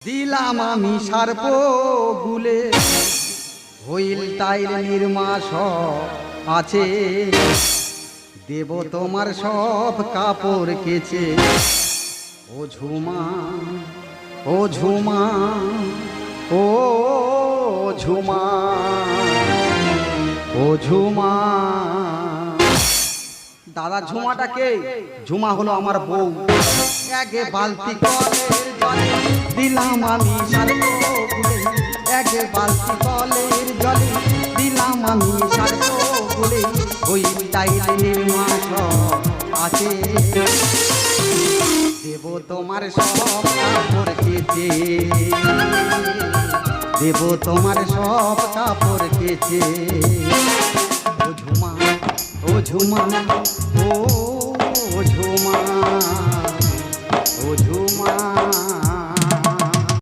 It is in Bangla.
দিলাম আমি সার্প গুলে হইল তাইর নির্মাস আছে, দেব তোমার সব কাপড় কেচে। ও ঝুমা ও ঝুমা ও ঝুমা ও ঝুমা। দাদা ঝুমাটা কে? ঝুমা হলো আমার বউ। একে বালতি কলের জলে দিলাম আমি সার্প গুলে, একে বালতি কলের জলে দিলাম আমি সার্প গুলে। ওই টাইল নির্মাস আছে, দেব তোমার সব কাপড় কেচে, দেব তোমার সব কাপড় কেচে। ও ঝুমা ও ঝুমা ও ঝুমা ও ঝুমা।